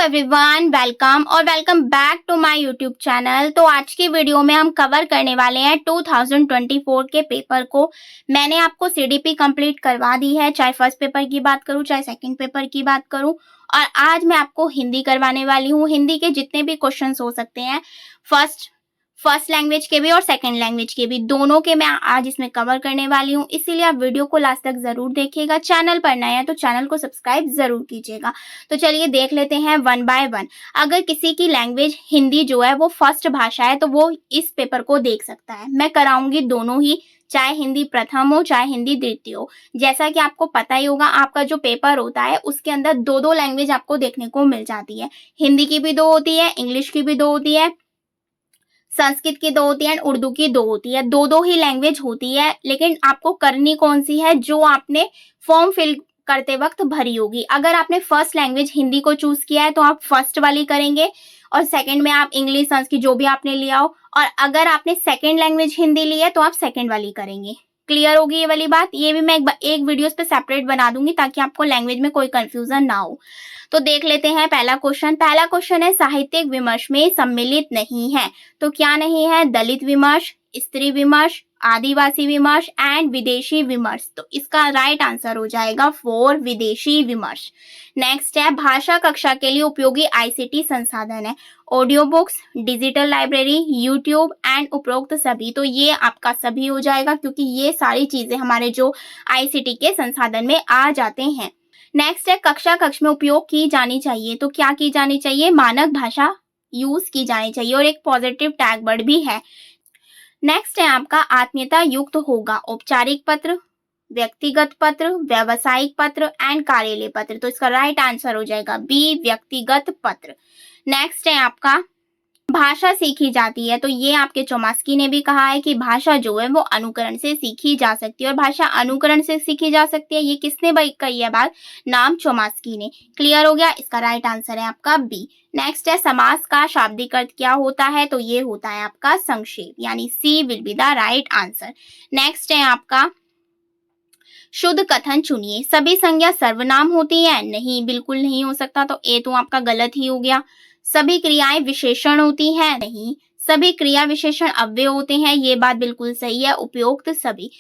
Everyone, welcome back to my YouTube channel. तो आज की वीडियो में हम कवर करने वाले हैं 2024 के पेपर को। मैंने आपको सीडीपी कंप्लीट करवा दी है, चाहे फर्स्ट पेपर की बात करूं चाहे सेकंड पेपर की बात करूं। और आज मैं आपको हिंदी करवाने वाली हूं। हिंदी के जितने भी क्वेश्चंस हो सकते हैं, फर्स्ट लैंग्वेज के भी और सेकंड लैंग्वेज के भी, दोनों के मैं आज इसमें कवर करने वाली हूँ। इसीलिए आप वीडियो को लास्ट तक जरूर देखिएगा। चैनल पर नए हैं तो चैनल को सब्सक्राइब जरूर कीजिएगा। तो चलिए देख लेते हैं वन बाय वन। अगर किसी की लैंग्वेज हिंदी जो है वो फर्स्ट भाषा है तो वो इस पेपर को देख सकता है। मैं कराऊंगी दोनों ही, चाहे हिंदी प्रथम हो चाहे हिंदी द्वितीय हो। जैसा कि आपको पता ही होगा, आपका जो पेपर होता है उसके अंदर दो लैंग्वेज आपको देखने को मिल जाती है। हिंदी की भी दो होती है, इंग्लिश की भी दो होती है, संस्कृत की दो होती है, उर्दू की दो होती है। दो ही लैंग्वेज होती है, लेकिन आपको करनी कौन सी है, जो आपने फॉर्म फिल करते वक्त भरी होगी। अगर आपने फर्स्ट लैंग्वेज हिंदी को चूज किया है तो आप फर्स्ट वाली करेंगे, और सेकंड में आप इंग्लिश संस्कृत जो भी आपने लिया हो। और अगर आपने सेकंड लैंग्वेज हिंदी ली है तो आप सेकंड वाली करेंगे। क्लियर होगी ये वाली बात। ये भी मैं एक वीडियो पे सेपरेट बना दूंगी ताकि आपको लैंग्वेज में कोई कंफ्यूजन ना हो। तो देख लेते हैं पहला क्वेश्चन है, साहित्यिक विमर्श में सम्मिलित नहीं है। तो क्या नहीं है? दलित विमर्श, स्त्री विमर्श, आदिवासी विमर्श एंड विदेशी विमर्श। तो इसका राइट आंसर हो जाएगा 4, विदेशी विमर्श। नेक्स्ट है, भाषा कक्षा के लिए उपयोगी आईसीटी संसाधन है। Audio books, digital library, YouTube and उपरोक्त सभी। तो ये आपका सभी हो जाएगा, क्योंकि ये सारी चीजें हमारे जो आईसीटी के संसाधन में आ जाते हैं। नेक्स्ट है, कक्ष में उपयोग की जानी चाहिए। तो क्या की जानी चाहिए? मानक भाषा यूज की जानी चाहिए, और एक पॉजिटिव टैग वर्ड भी है। नेक्स्ट है आपका, आत्मीयता युक्त होगा औपचारिक पत्र, व्यक्तिगत पत्र, व्यावसायिक पत्र एंड कार्यालय पत्र। तो इसका राइट आंसर हो जाएगा बी, व्यक्तिगत पत्र। नेक्स्ट है आपका, भाषा सीखी जाती है। तो ये आपके चोमास्की ने भी कहा है कि भाषा जो है वो अनुकरण से सीखी जा सकती है, और भाषा अनुकरण से सीखी जा सकती है, ये किसने कही है बात? नाम चोमास्की ने। क्लियर हो गया? इसका राइट आंसर है आपका बी। नेक्स्ट है, समास का शाब्दिक अर्थ क्या होता है? तो ये होता है आपका संक्षेप, यानी C will be the right answer. Next है आपका, शुद्ध कथन चुनिए। सभी संज्ञा सर्वनाम होती है? नहीं, बिल्कुल नहीं हो सकता, तो ए तो आपका गलत ही हो गया। सभी क्रियाएं विशेषण होती हैं? नहीं। सभी क्रिया विशेषण अव्यय होते हैं? ये बात बिल्कुल सही है, उपयुक्त सभी।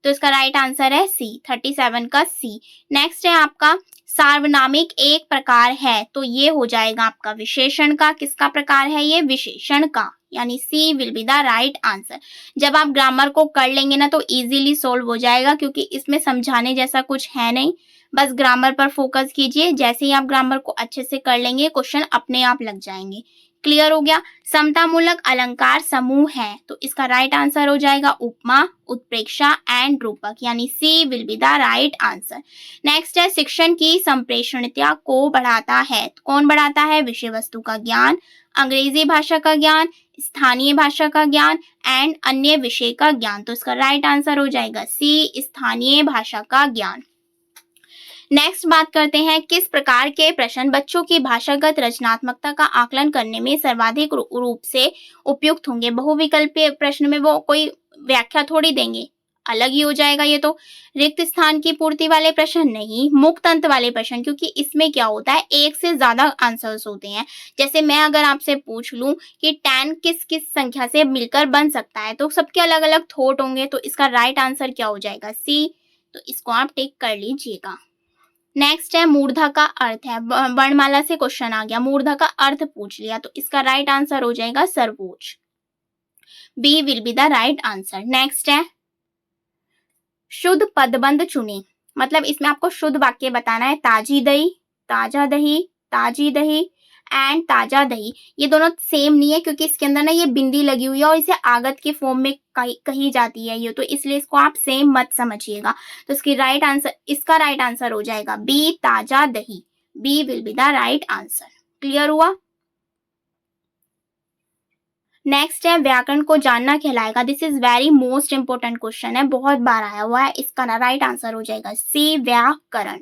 तो इसका राइट आंसर है सी, 37 का सी। नेक्स्ट है आपका, सार्वनामिक एक प्रकार है। तो ये हो जाएगा आपका विशेषण का। किसका प्रकार है ये? विशेषण का, यानी C will be the right answer. जब आप ग्रामर को कर लेंगे ना तो इजीली सोल्व हो जाएगा, क्योंकि इसमें समझाने जैसा कुछ है नहीं। बस ग्रामर पर फोकस कीजिए। जैसे ही आप ग्रामर को अच्छे से कर लेंगे, क्वेश्चन अपने आप लग जाएंगे। क्लियर हो गया? समतामूलक अलंकार समूह है। तो इसका राइट आंसर हो जाएगा उपमा, उत्प्रेक्षा एंड रूपक, यानी C will be the right answer. Next है, शिक्षण की संप्रेषणीयता को बढ़ाता है। तो कौन बढ़ाता है? विषय वस्तु का ज्ञान, अंग्रेजी भाषा का ज्ञान, स्थानीय भाषा का ज्ञान एंड अन्य विषय का ज्ञान। तो इसका राइट आंसर हो जाएगा सी, स्थानीय भाषा का ज्ञान। नेक्स्ट बात करते हैं, किस प्रकार के प्रश्न बच्चों की भाषागत रचनात्मकता का आकलन करने में सर्वाधिक रूप से उपयुक्त होंगे? बहुविकल्पीय प्रश्न में वो कोई व्याख्या थोड़ी देंगे, अलग ही हो जाएगा ये तो। रिक्त स्थान की पूर्ति वाले प्रश्न? नहीं। मुक्त अंत वाले प्रश्न, क्योंकि इसमें क्या होता है, एक से ज्यादा आंसर्स होते हैं। जैसे मैं अगर आपसे पूछ लूं कि 10 किस किस संख्या से मिलकर बन सकता है, तो सबके अलग अलग थॉट होंगे। तो इसका राइट आंसर क्या हो जाएगा? सी। तो इसको आप टिक कर लीजिएगा। नेक्स्ट है, मूर्धा का अर्थ है। वर्णमाला से क्वेश्चन आ गया, मूर्धा का अर्थ पूछ लिया, तो इसका राइट आंसर हो जाएगा सर्वोच्च। B will be the right answer. Next है, शुद्ध पदबंध चुने। मतलब इसमें आपको शुद्ध वाक्य बताना है। ताजी दही, ताजा दही, ताजी दही एंड ताजा दही। ये दोनों सेम नहीं है, क्योंकि इसके अंदर ना ये बिंदी लगी हुई है और इसे आगत के फॉर्म में कही जाती है ये, तो इसलिए इसको आप सेम मत समझिएगा। तो इसका राइट आंसर हो जाएगा बी, ताजा दही। B will be the right answer. Clear हुआ? नेक्स्ट है, व्याकरण को जानना कहलाएगा। This is very most important question है, बहुत बार आया हुआ है। इसका राइट आंसर हो जाएगा सी, व्याकरण।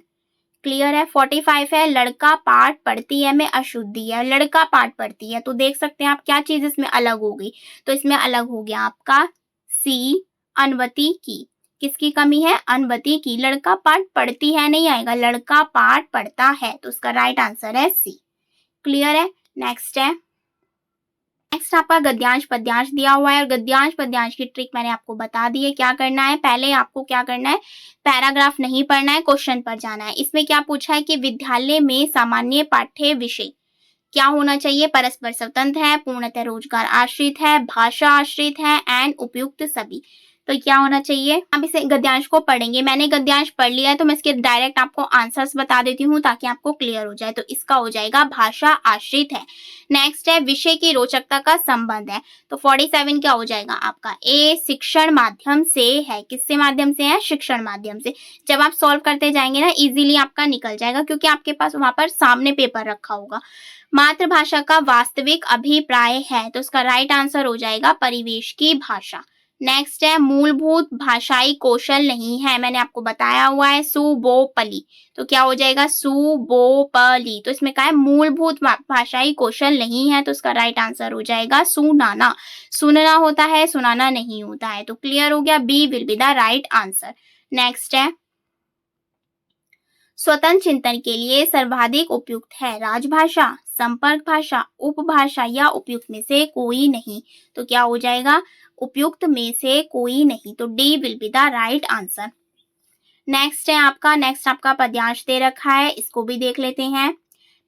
क्लियर है? 45 है, लड़का पाठ पढ़ती है में अशुद्धि है। लड़का पाठ पढ़ती है, तो देख सकते हैं आप क्या चीज इसमें अलग हो गई। तो इसमें अलग हो गया आपका सी, अनुवति की। किसकी कमी है? अनुवति की। लड़का पाठ पढ़ती है नहीं आएगा, लड़का पाठ पढ़ता है। तो उसका राइट आंसर है सी। क्लियर है। नेक्स्ट आपका गद्यांश पद्यांश दिया हुआ है और गद्यांश पद्यांश की ट्रिक मैंने आपको बता दी है। क्या करना है, पहले आपको क्या करना है, पैराग्राफ नहीं पढ़ना है, क्वेश्चन पर जाना है। इसमें क्या पूछा है कि विद्यालय में सामान्य पाठ्य विषय क्या होना चाहिए, परस्पर स्वतंत्र है, पूर्णतः रोजगार आश्रित है, भाषा आश्रित है एंड उपयुक्त सभी। तो क्या होना चाहिए, हम इसे गद्यांश को पढ़ेंगे। मैंने गद्यांश पढ़ लिया है तो मैं इसके डायरेक्ट आपको आंसर्स बता देती हूँ ताकि आपको क्लियर हो जाए। तो इसका हो जाएगा भाषा आश्रित है। नेक्स्ट है विषय की रोचकता का संबंध है। तो 47 क्या हो जाएगा आपका, ए शिक्षण माध्यम से है। किससे माध्यम से है, शिक्षण माध्यम से। जब आप सॉल्व करते जाएंगे ना इजीली आपका निकल जाएगा क्योंकि आपके पास वहां पर सामने पेपर रखा होगा। मातृभाषा का वास्तविक अभिप्राय है तो इसका राइट आंसर हो जाएगा परिवेश की भाषा। नेक्स्ट है मूलभूत भाषाई कौशल नहीं है, मैंने आपको बताया हुआ है सुबोपली। तो क्या हो जाएगा सुबोपली। तो इसमें क्या है, मूलभूत भाषाई कौशल नहीं है तो इसका राइट आंसर हो जाएगा सुनाना। सुनना होता है, सुनाना नहीं होता है। तो क्लियर हो गया, B will be the right answer. Next है स्वतंत्र चिंतन के लिए सर्वाधिक उपयुक्त है राजभाषा, संपर्क भाषा, उपभाषा या उपयुक्त में से कोई नहीं। तो क्या हो जाएगा, उपयुक्त में से कोई नहीं। तो D will be the right answer. Next आपका पद्यांश दे रखा है, इसको भी देख लेते हैं।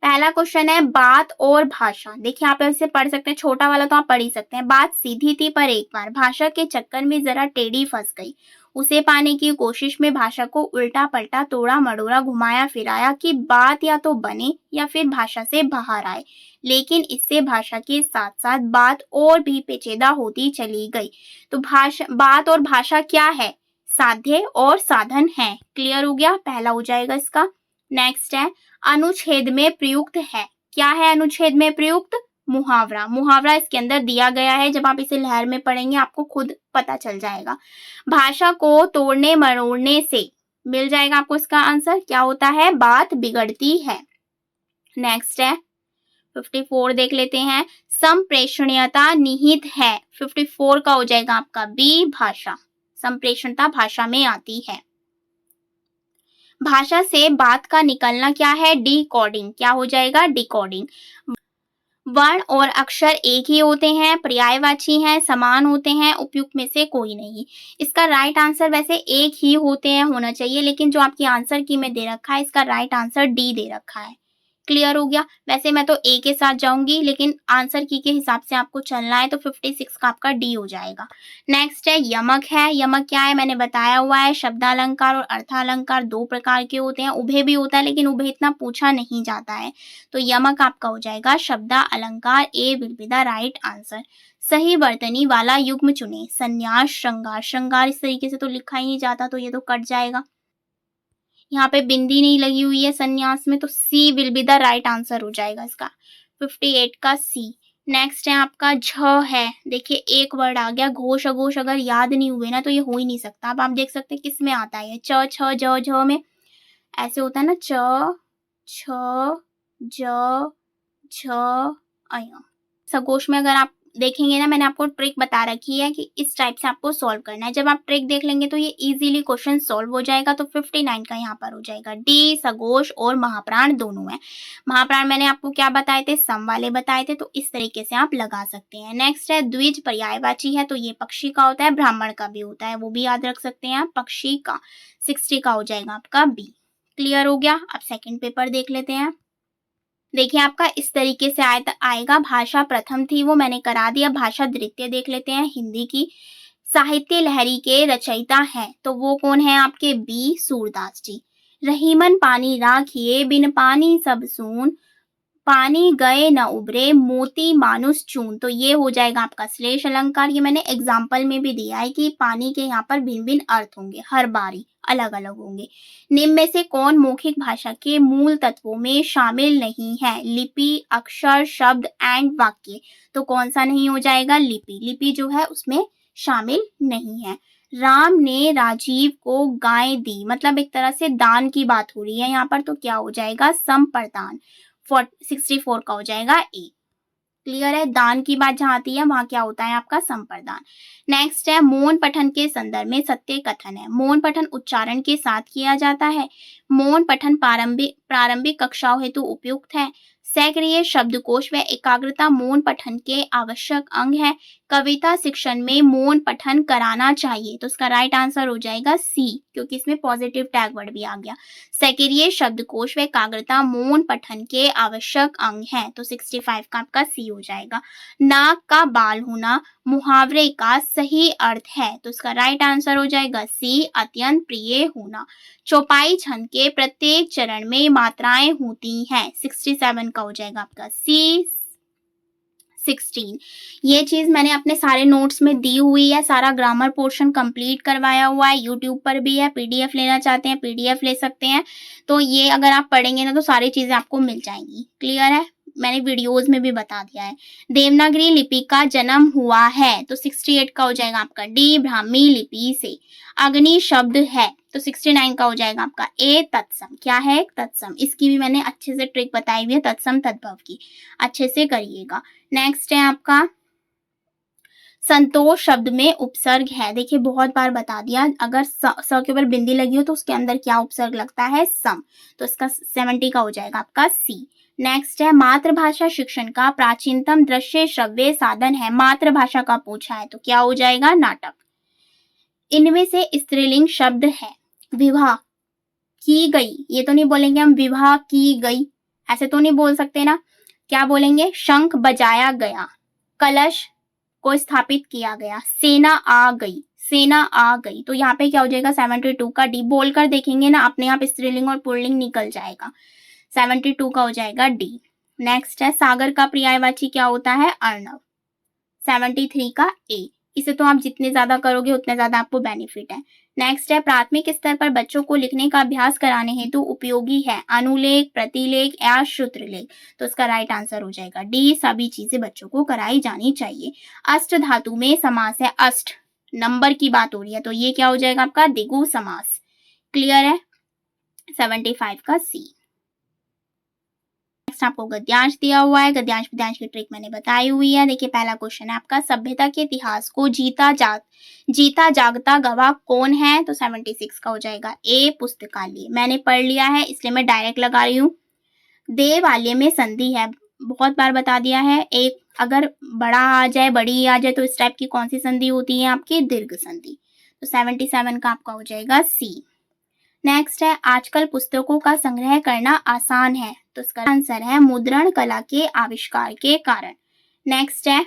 पहला क्वेश्चन है बात और भाषा। देखिए आप इसे पढ़ सकते हैं, छोटा वाला तो आप पढ़ ही सकते हैं। बात सीधी थी पर एक बार भाषा के चक्कर में जरा टेढ़ी फंस गई। उसे पाने की कोशिश में भाषा को उल्टा पलटा तोड़ा मड़ोड़ा घुमाया फिराया कि बात या तो बने या फिर भाषा से बाहर आए, लेकिन इससे भाषा के साथ साथ बात और भी पेचीदा होती चली गई। तो बात और भाषा क्या है, साध्य और साधन है। क्लियर हो गया, पहला हो जाएगा इसका। नेक्स्ट है अनुच्छेद में प्रयुक्त है। क्या है अनुच्छेद में प्रयुक्त, मुहावरा। मुहावरा इसके अंदर दिया गया है, जब आप इसे लहर में पढ़ेंगे आपको खुद पता चल जाएगा। भाषा को तोड़ने मरोड़ने से मिल जाएगा आपको इसका आंसर, क्या होता है, बात बिगड़ती है। नेक्स्ट है 54 देख लेते हैं। संप्रेषणीयता निहित है। 54 का हो जाएगा आपका बी भाषा। संप्रेषणता भाषा में आती है। भाषा से बात का निकलना क्या है, डिकोडिंग। क्या हो जाएगा, डिकोडिंग। वर्ण और अक्षर एक ही होते हैं, पर्यायवाची हैं, समान होते हैं, उपयुक्त में से कोई नहीं। इसका राइट आंसर वैसे एक ही होते हैं होना चाहिए, लेकिन जो आपकी आंसर की में दे रखा है इसका राइट आंसर डी दे रखा है। क्लियर हो गया। वैसे मैं तो ए के साथ जाऊंगी, लेकिन आंसर की के हिसाब से आपको चलना है, तो 56 का आपका डी हो जाएगा। नेक्स्ट है यमक है। यमक क्या है, मैंने बताया हुआ है। शब्दालंकार और अर्थालंकार दो प्रकार के होते हैं। उभय भी होता है लेकिन उभय इतना पूछा नहीं जाता है। तो यमक आपका हो जाएगा शब्दा अलंकार। A will be the right answer. सही वर्तनी वाला युग्म चुने। संन्यास श्रृंगार। श्रृंगार इस तरीके से तो लिखा ही नहीं जाता, तो ये तो कट जाएगा। यहाँ पे बिंदी नहीं लगी हुई है संन्यास में, तो C will be the right answer हो जाएगा इसका। 58 का सी। नेक्स्ट है आपका झ है। देखिए एक वर्ड आ गया, घोष अघोष अगर याद नहीं हुए ना तो ये हो ही नहीं सकता। अब आप देख सकते हैं किस में आता है, च छ ज झ में ऐसे होता है ना, च छ ज झ अय। सगोश में अगर आप देखेंगे ना, मैंने आपको ट्रिक बता रखी है कि इस टाइप से आपको सॉल्व करना है। जब आप ट्रिक देख लेंगे तो ये इजीली क्वेश्चन सॉल्व हो जाएगा। तो 59 का यहाँ पर हो जाएगा डी। सगोश और महाप्राण दोनों है। महाप्राण मैंने आपको क्या बताए थे, सम वाले बताए थे, तो इस तरीके से आप लगा सकते हैं। नेक्स्ट है द्विज पर्यायवाची है, तो ये पक्षी का होता है, ब्राह्मण का भी होता है, वो भी याद रख सकते हैं आप, पक्षी का। 60 का हो जाएगा आपका बी। क्लियर हो गया। अब सेकेंड पेपर देख लेते हैं। देखिए आपका इस तरीके से आएगा। भाषा प्रथम थी वो मैंने करा दिया। भाषा द्वितीय देख लेते हैं, हिंदी की। साहित्य लहरी के रचयिता हैं, तो वो कौन है आपके, बी सूरदास जी। रहीमन पानी राखिए बिन पानी सब सून, पानी गए न उबरे मोती मानुष चून। तो ये हो जाएगा आपका श्लेष अलंकार। ये मैंने एग्जाम्पल में भी दिया है कि पानी के यहाँ पर भिन्न भिन्न अर्थ होंगे, हर बारी अलग अलग होंगे। निम्न में से कौन मौखिक भाषा के मूल तत्वों में शामिल नहीं है, लिपि, अक्षर, शब्द एंड वाक्य। तो कौन सा नहीं हो जाएगा, लिपि। लिपि जो है उसमें शामिल नहीं है। राम ने राजीव को गाय दी, मतलब एक तरह से दान की बात हो रही है यहाँ पर, तो क्या हो जाएगा, संप्रदान। 64 का हो जाएगा ए। क्लियर है। दान की बात जहां आती है वहां क्या होता है आपका, संप्रदान। नेक्स्ट है मौन पठन के संदर्भ में सत्य कथन है। मौन पठन उच्चारण के साथ किया जाता है। मौन पठन प्रारंभिक कक्षाओं हेतु उपयुक्त है। सक्रिय शब्दकोश व एकाग्रता मौन पठन के आवश्यक अंग है। कविता शिक्षण में मौन पठन कराना चाहिए, तो इसका राइट आंसर हो जाएगा सी, क्योंकि इसमें पॉजिटिव टैग वर्ड भी आ गया। सक्रिय शब्दकोश व एकाग्रता मौन पठन के आवश्यक अंग है, तो 65 का आपका सी हो जाएगा। नाक का बाल होना मुहावरे का सही अर्थ है, तो इसका राइट आंसर हो जाएगा सी, अत्यंत प्रिय होना। चौपाई छंद के प्रत्येक चरण में मात्राएं होती हैं, 67 का हो जाएगा आपका सी। 16 ये चीज मैंने अपने सारे नोट्स में दी हुई है, सारा ग्रामर पोर्शन कंप्लीट करवाया हुआ है, यूट्यूब पर भी है। पीडीएफ लेना चाहते हैं पीडीएफ ले सकते हैं। तो ये अगर आप पढ़ेंगे ना तो सारी चीजें आपको मिल जाएंगी। क्लियर है, मैंने वीडियोस में भी बता दिया है। देवनागरी लिपि का जन्म हुआ है, तो 68 का हो जाएगा आपका डी, ब्राह्मी लिपि से। अग्नि शब्द है, तो 69 का हो जाएगा आपका ए, तत्सम। क्या है? तत्सम। इसकी भी मैंने अच्छे से ट्रिक बताई हुई है तत्सम तद्भव की, अच्छे से करिएगा। नेक्स्ट है आपका संतोष शब्द में उपसर्ग है। देखिए बहुत बार बता दिया, अगर स के ऊपर बिंदी लगी हो तो उसके अंदर क्या उपसर्ग लगता है? सम। तो इसका 70 का हो जाएगा आपका सी। नेक्स्ट है मातृभाषा शिक्षण का प्राचीनतम दृश्य श्रव्य साधन है। मातृभाषा का पूछा है तो क्या हो जाएगा? नाटक। इनमें से स्त्रीलिंग शब्द है। विवाह की गई, ये तो नहीं बोलेंगे हम विवाह की गई, ऐसे तो नहीं बोल सकते ना। क्या बोलेंगे? शंख बजाया गया, कलश को स्थापित किया गया, सेना आ गई, सेना आ गई। तो यहाँ पे क्या हो जाएगा? 72 का डी। बोलकर देखेंगे ना अपने आप स्त्रीलिंग और पुल्लिंग निकल जाएगा। 72 का हो जाएगा डी। नेक्स्ट है सागर का पर्यायवाची क्या होता है? अर्णव। 73 का ए। इसे तो आप जितने ज्यादा करोगे उतने ज्यादा आपको बेनिफिट है। नेक्स्ट है प्राथमिक स्तर पर बच्चों को लिखने का अभ्यास कराने हेतु उपयोगी है अनुलेख, प्रतिलेख या सूत्रलेख। तो इसका राइट आंसर हो जाएगा डी, सभी चीजें बच्चों को कराई जानी चाहिए। अष्ट धातु में समास है, अष्ट नंबर की बात हो रही है, तो ये क्या हो जाएगा आपका? द्विगु समास। क्लियर है, 75 का सी। नेक्स्ट आपको गद्यांश दिया हुआ है, गद्यांश पद्यांश की ट्रिक मैंने बताई हुई है। देखिए पहला क्वेश्चन है आपका सभ्यता के इतिहास को जीता जागता गवाह कौन है? तो 76 का हो जाएगा ए, पुस्तकालय। मैंने पढ़ लिया है इसलिए मैं डायरेक्ट लगा रही हूँ। देवालय में संधि है, बहुत बार बता दिया है। एक अगर बड़ा आ जाए, बड़ी आ जाए तो इस टाइप की कौन सी संधि होती है आपकी? दीर्घ संधि। तो 77 का आपका हो जाएगा सी। नेक्स्ट है आजकल पुस्तकों का संग्रह करना आसान है, तो इसका आंसर है मुद्रण कला के आविष्कार के कारण। नेक्स्ट है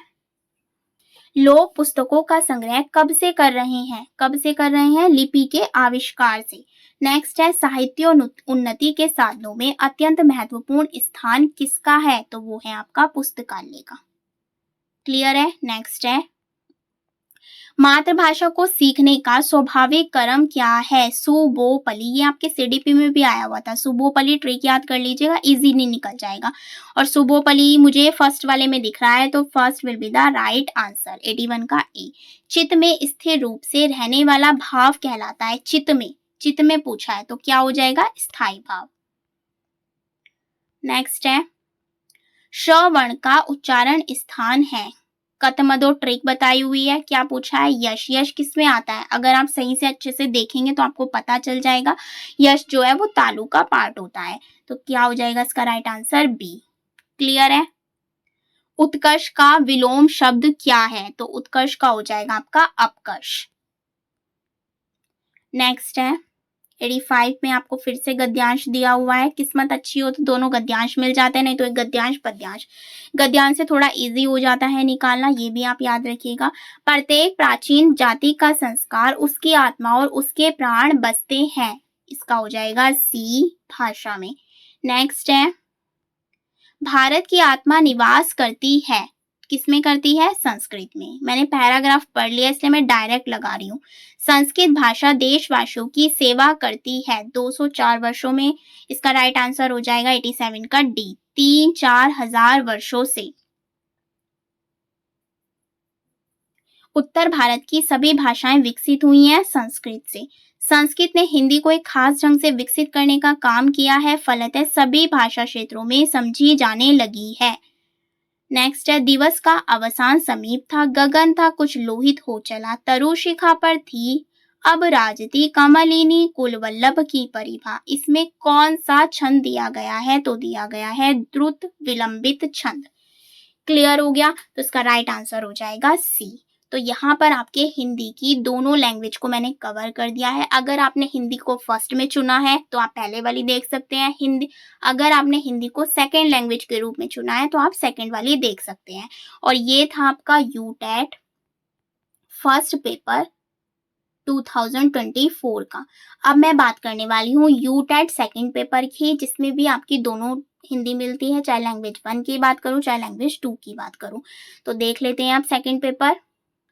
लोग पुस्तकों का संग्रह कब से कर रहे हैं? कब से कर रहे हैं? लिपि के आविष्कार से। नेक्स्ट है साहित्य उन्नति के साधनों में अत्यंत महत्वपूर्ण स्थान किसका है? तो वो है आपका पुस्तकालय का। क्लियर है। नेक्स्ट है मातृभाषा को सीखने का स्वाभाविक क्रम क्या है? सुबोपली। ये आपके सीडीपी में भी आया हुआ था। सुबोपली ट्रिक याद कर लीजिएगा, इजी नहीं निकल जाएगा। और सुबोपली मुझे फर्स्ट वाले में दिख रहा है, तो first will be the right answer, 81 का ए। चित्त में स्थिर रूप से रहने वाला भाव कहलाता है। चित्त में पूछा है तो क्या हो जाएगा? स्थायी भाव। नेक्स्ट है श वर्ण का उच्चारण स्थान है। कतमदो ट्रिक बताई हुई है। क्या पूछा है? यश। यश किस में आता है? अगर आप सही से अच्छे से देखेंगे तो आपको पता चल जाएगा। यश जो है वो तालु का पार्ट होता है, तो क्या हो जाएगा इसका राइट आंसर? बी। क्लियर है। उत्कर्ष का विलोम शब्द क्या है? तो उत्कर्ष का हो जाएगा आपका अपकर्ष। नेक्स्ट है 85 में आपको फिर से गद्यांश दिया हुआ है। किस्मत अच्छी हो तो दोनों गद्यांश मिल जाते हैं, नहीं तो एक गद्यांश पद्यांश। गद्यांश से थोड़ा इजी हो जाता है निकालना, ये भी आप याद रखिएगा। प्रत्येक प्राचीन जाति का संस्कार उसकी आत्मा और उसके प्राण बसते हैं, इसका हो जाएगा सी, भाषा में। नेक्स्ट है भारत की आत्मा निवास करती है, किसमें करती है? संस्कृत में। मैंने पैराग्राफ पढ़ लिया इसलिए मैं डायरेक्ट लगा रही हूँ। संस्कृत भाषा देशवासियों की सेवा करती है 204 वर्षों में, इसका राइट आंसर हो जाएगा 87 का डी, 3-4 हजार वर्षों से। उत्तर भारत की सभी भाषाएं विकसित हुई हैं संस्कृत से। संस्कृत ने हिंदी को एक खास ढंग से विकसित करने का काम किया है, फलतः सभी भाषा क्षेत्रों में समझी जाने लगी है। नेक्स्ट है दिवस का अवसान समीप था, गगन था कुछ लोहित हो चला, तरु शिखा पर थी अब राजती कमलिनी कुलवल्लभ की परिभा, इसमें कौन सा छंद दिया गया है? तो दिया गया है द्रुत विलंबित छंद। क्लियर हो गया? तो इसका राइट आंसर हो जाएगा सी। तो यहाँ पर आपके हिंदी की दोनों लैंग्वेज को मैंने कवर कर दिया है। अगर आपने हिंदी को फर्स्ट में चुना है तो आप पहले वाली देख सकते हैं। अगर आपने हिंदी को सेकेंड लैंग्वेज के रूप में चुना है तो आप सेकेंड वाली देख सकते हैं। और ये था आपका यूटेट फर्स्ट पेपर 2024 का। अब मैं बात करने वाली हूँ यूटेट सेकेंड पेपर की, जिसमें भी आपकी दोनों हिंदी मिलती है, चाहे लैंग्वेज 1 की बात करूँ चाहे लैंग्वेज 2 की बात करूँ। तो देख लेते हैं आप सेकेंड पेपर।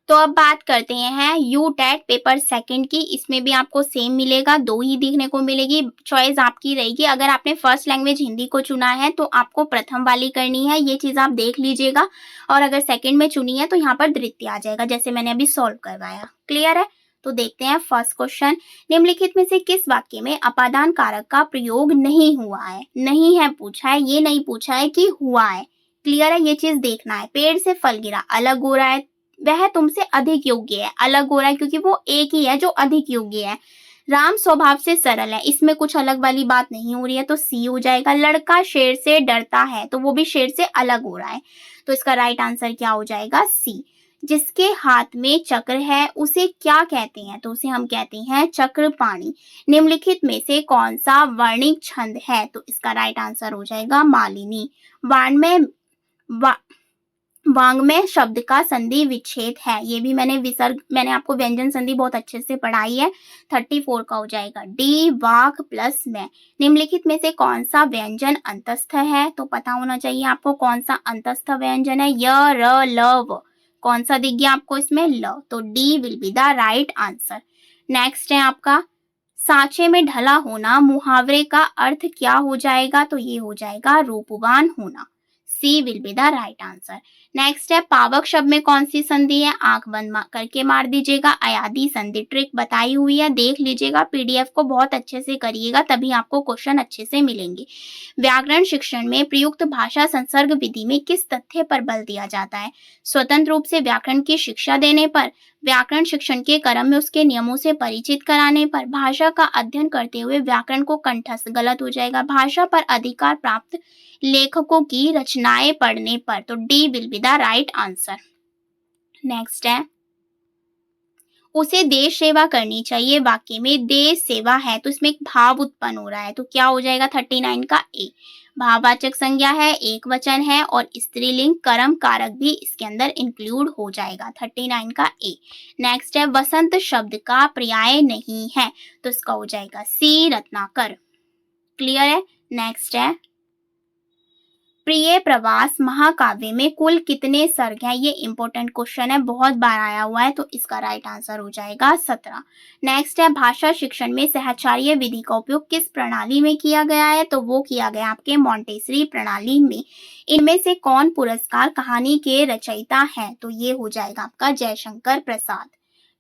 तो अब बात करते हैं यूटेट पेपर सेकंड की। इसमें भी आपको सेम मिलेगा, 2 ही देखने को मिलेगी। चॉइस आपकी रहेगी। अगर आपने फर्स्ट लैंग्वेज हिंदी को चुना है तो आपको प्रथम वाली करनी है, ये चीज आप देख लीजिएगा। और अगर सेकंड में चुनी है तो यहाँ पर द्वितीय आ जाएगा, जैसे मैंने अभी सॉल्व करवाया। क्लियर है? तो देखते हैं फर्स्ट क्वेश्चन। निम्नलिखित में से किस वाक्य में अपादान कारक का प्रयोग नहीं हुआ है? नहीं है पूछा है, ये नहीं पूछा है कि हुआ है। क्लियर है? ये चीज देखना है। पेड़ से फल गिरा, अलग हो रहा है, वह तुमसे अधिक योग्य है। अलग हो रहा है क्योंकि वो एक ही है जो अधिक योग्य है। राम स्वभाव से सरल है, इसमें कुछ अलग वाली बात नहीं हो रही है, तो सी हो जाएगा। लड़का शेर से डरता है, तो वो भी शेर से अलग हो रहा है, तो इसका राइट आंसर क्या हो जाएगा? सी। जिसके हाथ में चक्र है उसे क्या कहते हैं? तो उसे हम कहते हैं चक्रपाणी। निम्नलिखित में से कौन सा वर्णिक छंद है? तो इसका राइट आंसर हो जाएगा मालिनी। वांग्मय शब्द का संधि विच्छेद है, ये भी मैंने आपको व्यंजन संधि बहुत अच्छे से पढ़ाई है। 34 का हो जाएगा डी। वाक प्लस में। निम्नलिखित में से कौन सा व्यंजन अंतस्थ है? तो पता होना चाहिए आपको कौन सा अंतस्थ व्यंजन है। य र ल व, कौन सा दिख गया आपको इसमें? ल, तो D will be the right answer. Next है आपका सांचे में ढला होना, मुहावरे का अर्थ क्या हो जाएगा? तो ये हो जाएगा रूपवान होना। C will be the right answer. Next है पावक शब्द में कौन सी संधि है? आंख बंद करके मार दीजिएगा। अयादी संधि ट्रिक बताई हुई है, देख लीजिएगा। पीडीएफ को बहुत अच्छे से करिएगा, तभी आपको क्वेश्चन अच्छे से मिलेंगे। व्याकरण शिक्षण में प्रयुक्त भाषा संसर्ग विधि में किस तथ्य पर बल दिया जाता है? स्वतंत्र रूप से व्याकरण की शिक्षा देने पर, व्याकरण शिक्षण के क्रम में उसके नियमों से परिचित कराने पर, भाषा का अध्ययन करते हुए व्याकरण को कंठस्थ, गलत हो जाएगा, भाषा पर अधिकार प्राप्त लेखकों की रचनाएं पढ़ने पर, तो D will be the right answer. Next है उसे देश सेवा करनी चाहिए, वाक्य में देश सेवा है तो इसमें एक भाव उत्पन्न हो रहा है, तो क्या हो जाएगा? 39 का ए। भाववाचक संज्ञा है, एक वचन है और स्त्रीलिंग कर्म कारक भी इसके अंदर इंक्लूड हो जाएगा। 39 का ए। नेक्स्ट है वसंत शब्द का पर्याय नहीं है, तो इसका हो जाएगा सी रत्नाकर। क्लियर है? नेक्स्ट है प्रिय प्रवास महाकाव्य में कुल कितने सर्ग हैं? ये इंपॉर्टेंट क्वेश्चन है, बहुत बार आया हुआ है, तो इसका राइट आंसर हो जाएगा 17। नेक्स्ट है भाषा शिक्षण में सहचार्य विधि का उपयोग किस प्रणाली में किया गया है? तो वो किया गया आपके मॉन्टेसरी प्रणाली में। इनमें से कौन पुरस्कार कहानी के रचयिता हैं? तो ये हो जाएगा आपका जयशंकर प्रसाद।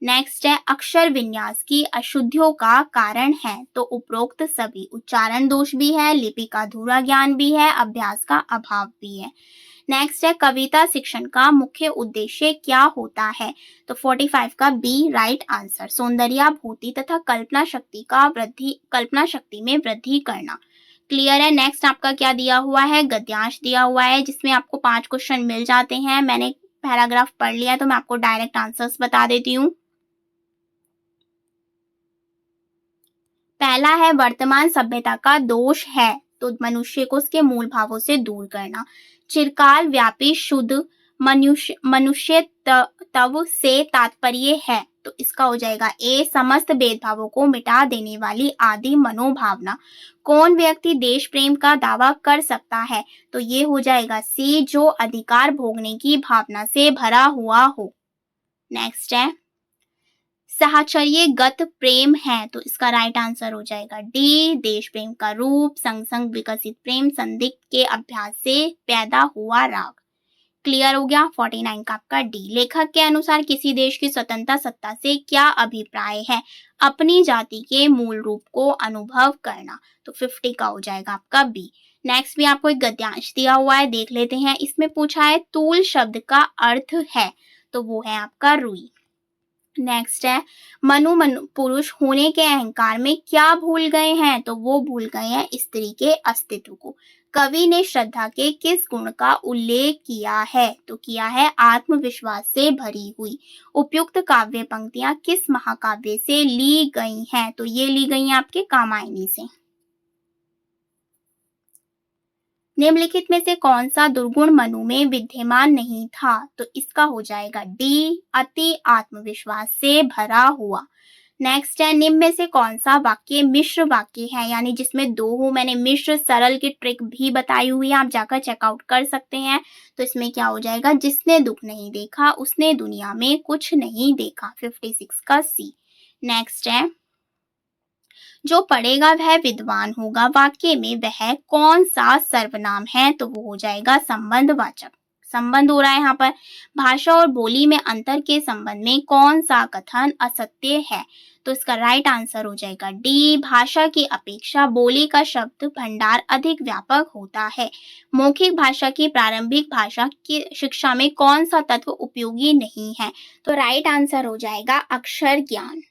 नेक्स्ट है अक्षर विन्यास की अशुद्धियों का कारण है, तो उपरोक्त सभी। उच्चारण दोष भी है, लिपि का अधूरा ज्ञान भी है, अभ्यास का अभाव भी है। नेक्स्ट है कविता शिक्षण का मुख्य उद्देश्य क्या होता है? तो 45 का बी राइट आंसर। सौंदर्याभूति तथा कल्पना शक्ति में वृद्धि करना। क्लियर है? नेक्स्ट आपका क्या दिया हुआ है? गद्यांश दिया हुआ है, जिसमें आपको 5 क्वेश्चन मिल जाते हैं। मैंने पैराग्राफ पढ़ लिया है तो मैं आपको डायरेक्ट आंसर्स बता देती हूँ। पहला है वर्तमान सभ्यता का दोष है, तो मनुष्य को उसके मूल भावों से दूर करना। चिरकाल व्यापी शुद्ध मनुष्य तव से तात्पर्य है, तो इसका हो जाएगा ए। समस्त भेदभावों को मिटा देने वाली आदि मनोभावना। कौन व्यक्ति देश प्रेम का दावा कर सकता है? तो ये हो जाएगा सी। जो अधिकार भोगने की भावना से भरा हुआ हो। नेक्स्ट है साहचर्यगत प्रेम है, तो इसका राइट आंसर हो जाएगा डी। देश प्रेम का रूप संग संग विकसित प्रेम संदिग्ध के अभ्यास से पैदा हुआ राग। क्लियर हो गया? 49 का आपका डी। लेखक के अनुसार किसी देश की स्वतंत्रता सत्ता से क्या अभिप्राय है? अपनी जाति के मूल रूप को अनुभव करना, तो 50 का हो जाएगा आपका बी। नेक्स्ट भी आपको एक गद्यांश दिया हुआ है, देख लेते हैं। इसमें पूछा है तूल शब्द का अर्थ है, तो वो है आपका रुई। नेक्स्ट है मनु पुरुष होने के अहंकार में क्या भूल गए हैं, तो वो भूल गए हैं स्त्री के अस्तित्व को। कवि ने श्रद्धा के किस गुण का उल्लेख किया है, तो किया है आत्मविश्वास से भरी हुई। उपयुक्त काव्य पंक्तियां किस महाकाव्य से ली गई हैं, तो ये ली गई हैं आपके कामायनी से। निम्नलिखित में से कौन सा दुर्गुण मनु में विद्यमान नहीं था, तो इसका हो जाएगा डी, अति आत्मविश्वास से भरा हुआ। नेक्स्ट है निम्न में से कौन सा वाक्य मिश्र वाक्य है, यानी जिसमें दो हो। मैंने मिश्र सरल की ट्रिक भी बताई हुई है, आप जाकर चेकआउट कर सकते हैं। तो इसमें क्या हो जाएगा, जिसने दुख नहीं देखा उसने दुनिया में कुछ नहीं देखा, 56 का सी। नेक्स्ट है जो पढ़ेगा वह विद्वान होगा, वाक्य में वह कौन सा सर्वनाम है, तो वो हो जाएगा संबंधवाचक। संबंध हो रहा है यहाँ पर। भाषा और बोली में अंतर के संबंध में कौन सा कथन असत्य है, तो इसका राइट आंसर हो जाएगा डी, भाषा की अपेक्षा बोली का शब्द भंडार अधिक व्यापक होता है। मौखिक भाषा की प्रारंभिक भाषा की शिक्षा में कौन सा तत्व उपयोगी नहीं है, तो राइट आंसर हो जाएगा अक्षर ज्ञान।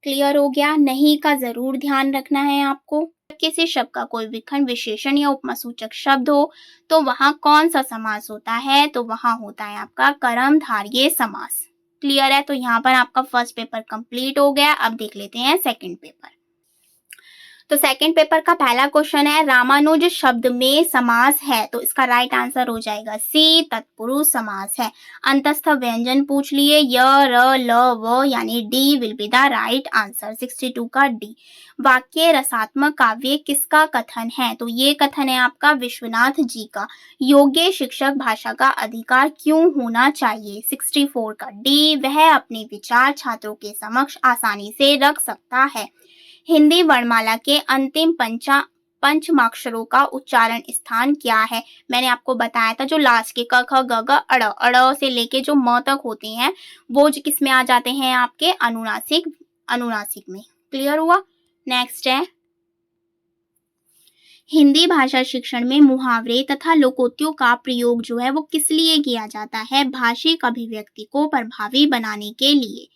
क्लियर हो गया, नहीं का जरूर ध्यान रखना है आपको। किसी शब्द का कोई विखंड विशेषण या उपमासूचक शब्द हो तो वहां कौन सा समास होता है, तो वहां होता है आपका कर्मधारय समास। क्लियर है, तो यहाँ पर आपका फर्स्ट पेपर कंप्लीट हो गया। अब देख लेते हैं सेकंड पेपर। तो सेकंड पेपर का पहला क्वेश्चन है रामानुज शब्द में समास है, तो इसका राइट आंसर हो जाएगा सी, तत्पुरुष समास है। अंतस्थ व्यंजन पूछ लिए य, र, ल, व, यानी D will be the right answer, 62 का डी। वाक्य रसात्मक काव्य किसका कथन है, तो ये कथन है आपका विश्वनाथ जी का। योग्य शिक्षक भाषा का अधिकार क्यों होना चाहिए, 64 का डी, वह अपने विचार छात्रों के समक्ष आसानी से रख सकता है। हिंदी वर्णमाला के अंतिम पंचमाक्षरों का उच्चारण स्थान क्या है, मैंने आपको बताया था जो लास्ट के क, ख, ग, घ, अड़, अड़ से लेके जो म तक होते हैं वो किस में आ जाते हैं, आपके अनुनासिक में। क्लियर हुआ। नेक्स्ट है हिंदी भाषा शिक्षण में मुहावरे तथा लोकोक्तियों का प्रयोग जो है वो किस लिए किया जाता है, भाषिक अभिव्यक्ति को प्रभावी बनाने के लिए।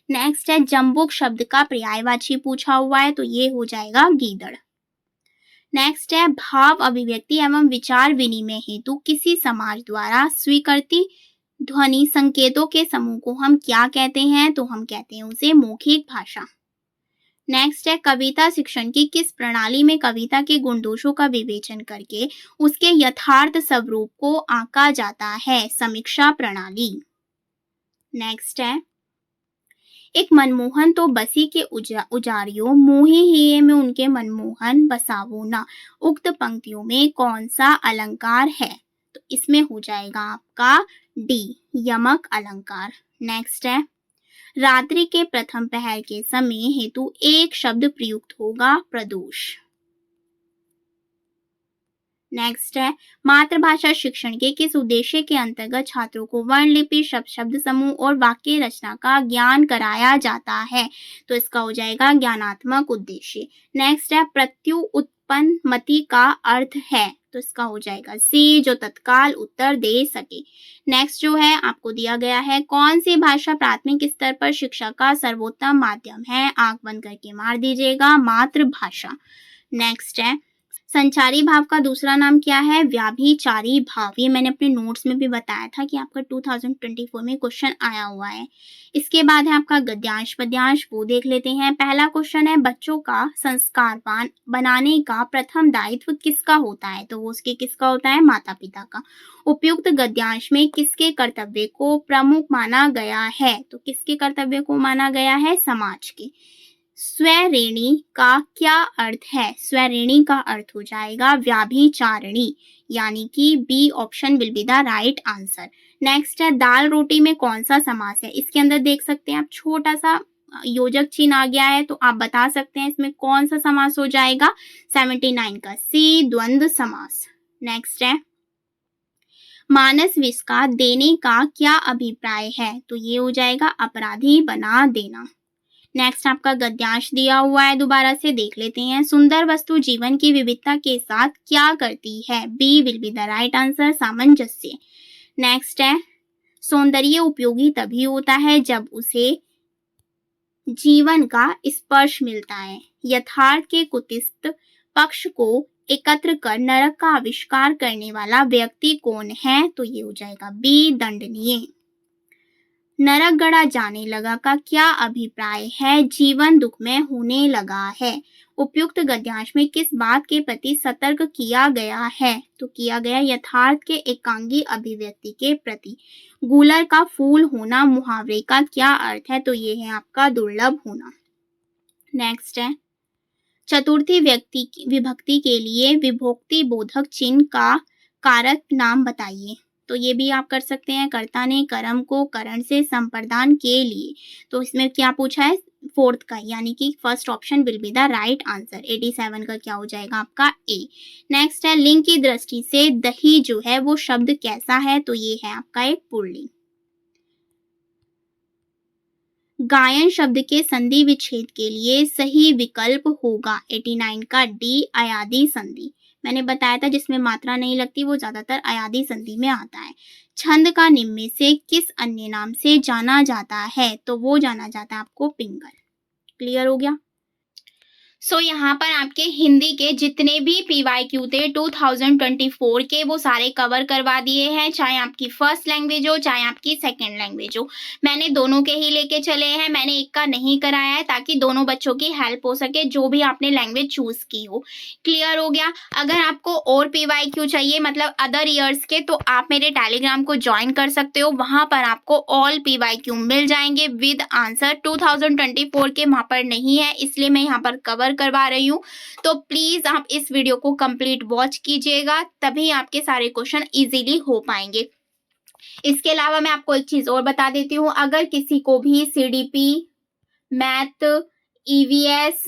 नेक्स्ट है जम्बुक शब्द का पर्यायवाची पूछा हुआ है, तो ये हो जाएगा गीदड़। नेक्स्ट है भाव अभिव्यक्ति एवं विचार विनिमय हेतु किसी समाज द्वारा स्वीकृति ध्वनि संकेतों के समूह को हम क्या कहते हैं, तो हम कहते हैं उसे मौखिक भाषा। नेक्स्ट है कविता शिक्षण की किस प्रणाली में कविता के गुण दोषों का विवेचन करके उसके यथार्थ स्वरूप को आंका जाता है, समीक्षा प्रणाली। नेक्स्ट है एक मनमोहन तो बसी के उजारियों मोहि हिये में उनके मनमोहन बसावो ना, उक्त पंक्तियों में कौन सा अलंकार है, तो इसमें हो जाएगा आपका डी, यमक अलंकार। नेक्स्ट है रात्रि के प्रथम पहर के समय हेतु एक शब्द प्रयुक्त होगा, प्रदोष। नेक्स्ट है मातृभाषा शिक्षण के किस उद्देश्य के अंतर्गत छात्रों को वर्णलिपि शब्द समूह और वाक्य रचना का ज्ञान कराया जाता है, तो इसका हो जाएगा ज्ञानात्मक उद्देश्य। नेक्स्ट है प्रत्युत्पन्न मति का अर्थ है, तो इसका हो जाएगा सी, जो तत्काल उत्तर दे सके। नेक्स्ट जो है आपको दिया गया है कौन सी भाषा प्राथमिक स्तर पर शिक्षा का सर्वोत्तम माध्यम है, आंख बंद करके मार दीजिएगा, मातृभाषा। नेक्स्ट है संचारी भाव का दूसरा नाम क्या है, व्याभिचारी भाव। ये मैंने अपने नोट्स में भी बताया था कि आपका 2024 में क्वेश्चन आया हुआ है। इसके बाद है आपका गद्यांश पद्यांश, वो देख लेते हैं। पहला क्वेश्चन है बच्चों का संस्कारवान बनाने का प्रथम दायित्व किसका होता है, तो वो उसके किसका होता है, माता पिता का। उपयुक्त गद्यांश में किसके कर्तव्य को प्रमुख माना गया है, तो किसके कर्तव्य को माना गया है, समाज के। स्वरेणी का क्या अर्थ है, स्वरेणी का अर्थ हो जाएगा व्याभिचारिणी, यानी कि B option will be the right answer. Next है दाल रोटी में कौन सा समास है, इसके अंदर देख सकते हैं आप छोटा सा योजक चिन्ह आ गया है, तो आप बता सकते हैं इसमें कौन सा समास हो जाएगा, 79 का सी, द्वंद्व समास। नेक्स्ट है मानस विष का देने का क्या अभिप्राय है, तो ये हो जाएगा अपराधी बना देना। नेक्स्ट आपका गद्यांश दिया हुआ है, दोबारा से देख लेते हैं। सुंदर वस्तु जीवन की विविधता के साथ क्या करती है, B will be the right answer, सामंजस्य। नेक्स्ट है सौंदर्य उपयोगी तभी होता है जब उसे जीवन का स्पर्श मिलता है। यथार्थ के कुत्सित पक्ष को एकत्र कर नरक का आविष्कार करने वाला व्यक्ति कौन है? तो ये हो जाएगा बी, दंडनीय। नरक गढ़ा जाने लगा का क्या अभिप्राय है? जीवन दुखमय होने लगा है। उपयुक्त गद्यांश में किस बात के प्रति सतर्क किया गया है? तो किया गया यथार्थ के एकांगी अभिव्यक्ति के प्रति। गूलर का फूल होना मुहावरे का क्या अर्थ है? तो ये है आपका दुर्लभ होना। नेक्स्ट है चतुर्थी विभक्ति के लिए विभक्ति बोधक चिन्ह का कारक नाम बताइए। तो ये भी आप कर सकते हैं। कर्ता ने कर्म को करण से संप्रदान के लिए। तो इसमें क्या पूछा है? फोर्थ का, यानी कि first option will be the right answer. 87 का क्या हो जाएगा आपका ए। नेक्स्ट है लिंग की दृष्टि से दही जो है वो शब्द कैसा है? तो ये है आपका एक पुल्लिंग। गायन शब्द के संधि विच्छेद के लिए सही विकल्प होगा 89 का डी, अयादी संधि। मैंने बताया था जिसमें मात्रा नहीं लगती वो ज्यादातर अयादी संधि में आता है। छंद का निम्न में से किस अन्य नाम से जाना जाता है? तो वो जाना जाता है आपको पिंगल। क्लियर हो गया? सो यहाँ पर आपके हिंदी के जितने भी PYQ थे 2024 के वो सारे कवर करवा दिए हैं, चाहे आपकी फर्स्ट लैंग्वेज हो चाहे आपकी सेकंड लैंग्वेज हो। मैंने दोनों के ही लेके चले हैं, मैंने एक का नहीं कराया है ताकि दोनों बच्चों की हेल्प हो सके जो भी आपने लैंग्वेज चूज की हो। क्लियर हो गया? अगर आपको और PYQ चाहिए मतलब अदर ईयर्स के, तो आप मेरे टेलीग्राम को ज्वाइन कर सकते हो। वहां पर आपको ऑल PYQ मिल जाएंगे विद आंसर। 2024 के वहां पर नहीं है इसलिए मैं यहाँ पर कवर करवा रही हूँ। तो प्लीज आप इस वीडियो को कंप्लीट वॉच कीजिएगा, तभी आपके सारे क्वेश्चन इजीली हो पाएंगे। इसके अलावा मैं आपको एक चीज और बता देती हूँ, अगर किसी को भी CDP, मैथ, EVS,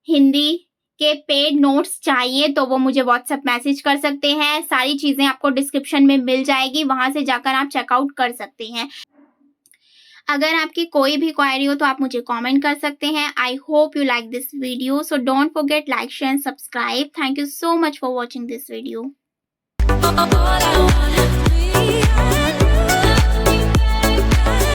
हिंदी के पेड नोट्स चाहिए तो वो मुझे व्हाट्सएप मैसेज कर सकते हैं। सारी चीजें आपको डिस्क्रिप्शन में मिल जाएगी, वहां से जाकर आप चेकआउट कर सकते हैं। अगर आपकी कोई भी क्वेरी हो तो आप मुझे कमेंट कर सकते हैं। I hope you like this video, so don't forget like, share and subscribe. Thank you so much for watching this video.